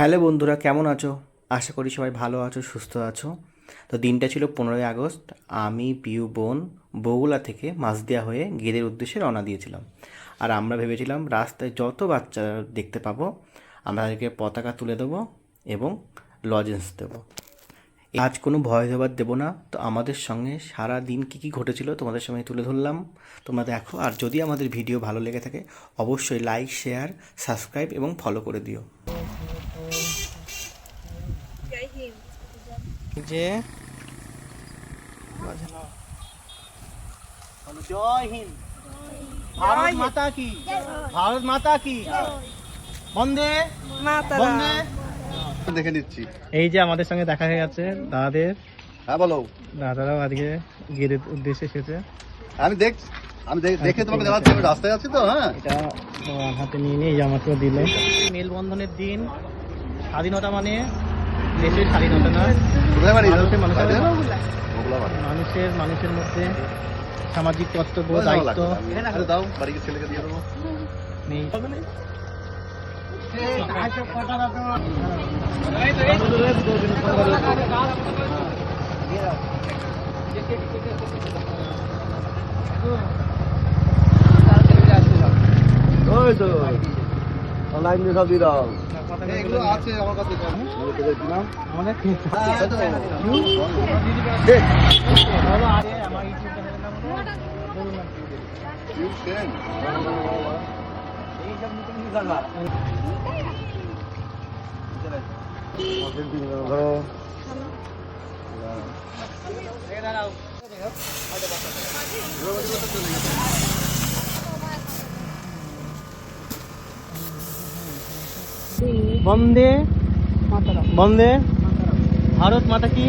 Hello বন্ধুরা, কেমন আছো? আশা করি সবাই ভালো আছো, সুস্থ আছো। তো দিনটা ছিল 15ই আগস্ট। আমি, পিউ, বোন বগুড়া থেকে মাসদিয়া হয়ে গেদের উদ্দেশ্যে রওনা দিয়েছিলাম। আর আমরা ভেবেছিলাম রাস্তায় যত বাচ্চা দেখতে পাবো আমরা তাদেরকে পতাকা তুলে দেবো এবং লজেন্স দেবো। আজ কোনো ভয় দেওয়ার দেবো না। তো আমাদের সঙ্গে সারা দিন কী কী ঘটেছিল তোমাদের সঙ্গে তুলে ধরলাম, তোমরা দেখো। আর যদি আমাদের ভিডিও ভালো লেগে থাকে অবশ্যই লাইক, শেয়ার, সাবস্ক্রাইব এবং ফলো করে দিও। যে জয় হিন্দ, ভারত মাতা কি, ভারত মাতা কি, বন্দে বন্দে। দেখে নিচ্ছি। এই যে আমাদের সঙ্গে দেখা হয়ে গেছে দাদাদের। হ্যাঁ বলো। দাদারাও আজকে গেদের উদ্দেশ্যে এসেছে। আমি দেখে তোমাকে দেখাচ্ছি, আমি রাস্তায় আছি তো। হ্যাঁ, এটা হাতে নিয়ে নিয়ে এই আমাকেও দিলে। মেলবন্ধনের দিন। স্বাধীনতা মানে দেশের স্বাধীনতা না, কোথায় বাড়ি? মানুষের মানুষের ওগুলা বাড়ি। মানুষের মধ্যে সামাজিক কর্তব্য, কোথায় দায়িত্ব লাগবে? আরে দাও, বাড়িকে ছেলেকে দিয়ে দেবো। নেই। ওই তো অনলাইন দিয়ে সব দিয়ে দাও। এগুলো আছে আমার কাছে। দিলাম আমাদের বন্দে বন্দে ভারত মাতা কি।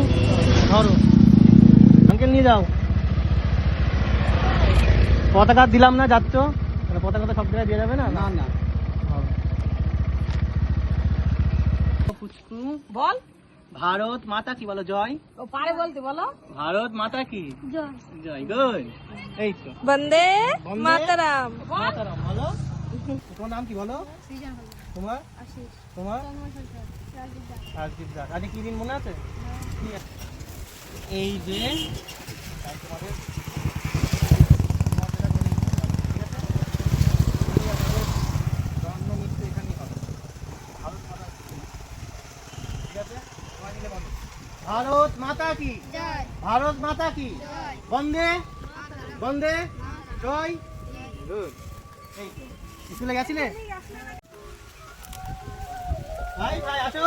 ধরো আঙ্কেল, নিয়ে যাও। পতাকা দিলাম না, যাচ্ছ পতাকা তো সব জায়গায় দিয়ে যাবে না। না না, পুচকু বল। ভারত মাতা কি বলো? জয়। ও পারে বলতে, বলো। ভারত মাতা কি জয়। জয়, গুড। এই তো বন্দে বন্দে মাতারাম। মাতারাম বলো। তোমার নাম কি বলো? তোমার তোমার রাজদীপ দাস। আজকে কি দিন মনে আছে? ঠিক আছে। এই যে তোমাদের জন্ম মৃত্যু এখানেই হবে। ভারত মাতা ঠিক আছে, সবাই মিলে বলো। ভারত মাতা কি, ভারত মাতা কি, বন্দে বন্দে জয়। গুড। এই তো স্কুলে গেছিলে? ভাই ভাই আসো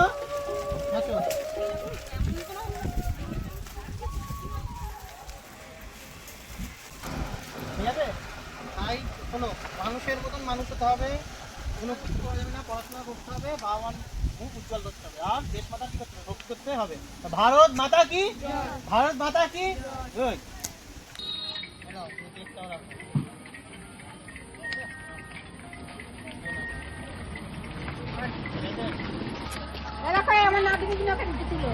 আসো। ঠিক আছে, তাই শোনো, মানুষের মতন মানুষ হতে হবে, কোনো কিছু করা যাবে না, পড়াশোনা করতে হবে, বাবা মার মুখ উজ্জ্বল করতে হবে, আর দেশ মাতা কি করতে হবে, ভক্তি করতে হবে। ভারত মাতা কি, ভারত মাতা কি। গুড। আমার না দিকে কিনা কেটে দিছিল।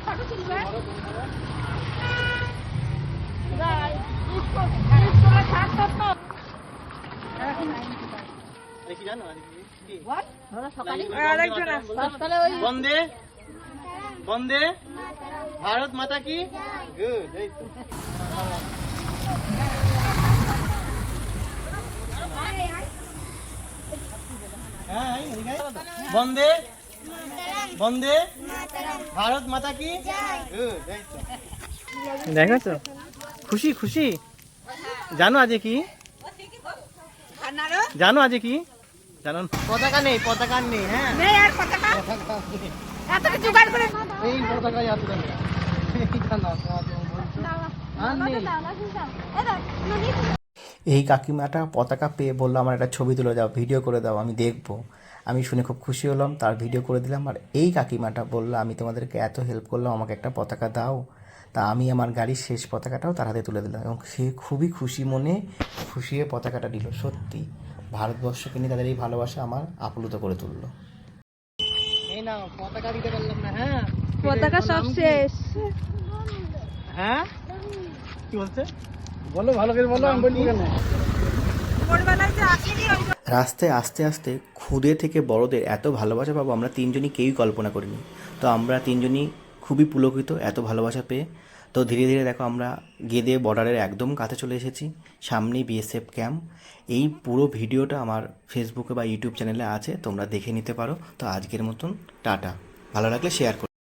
ফটো তুলবে। বন্দে বন্দে ভারত মাতা কি। গুড। বন্দে বন্দে ভারত মাতা কি। দেখেছো, খুশি খুশি। জানো আজকে কি, জানো আজকে কি জানো? পতাকা নেই, পতাকা নেই। হ্যাঁ, এই পতাকাই আছে। এই কাকিমাটা পতাকা পেয়ে বললো আমার একটা ছবি তুলে দাও, ভিডিও করে দাও, আমি দেখবো। আমি শুনে খুব খুশি হলাম, তার ভিডিও করে দিলাম। আর এই কাকিমাটা বললো আমি তোমাদেরকে এত হেল্প করলাম, আমাকে একটা পতাকা দাও। তা আমি আমার গাড়ির শেষ পতাকাটাও তার হাতে তুলে দিলাম এবং সে খুবই খুশি মনে খুশি হয়ে পতাকাটা দিল। সত্যি ভারতবর্ষকে নিয়ে তাদের এই ভালোবাসা আমার আপ্লুত করে তুললো। এই নাও, পতাকা দিতে পারলাম না। হ্যাঁ, পতাকা সব শেষ। হ্যাঁ কি বলছে? বলো ভালো করে বলো, আমি বলবো কেন? রাস্তায় আস্তে আস্তে খুদে থেকে বড়দের এত ভালোবাসা পাবো আমরা তিনজনই কেউই কল্পনা করিনি। তো আমরা তিনজনই খুবই পুলকিত এত ভালোবাসা পেয়ে। তো ধীরে ধীরে দেখো আমরা গেদে বর্ডারের একদম কাছে চলে এসেছি, সামনেই বিএসএফ ক্যাম্প। এই পুরো ভিডিওটা আমার ফেসবুকে বা ইউটিউব চ্যানেলে আছে, তোমরা দেখে নিতে পারো। তো আজকের মতন টাটা, ভালো লাগলে শেয়ার করো।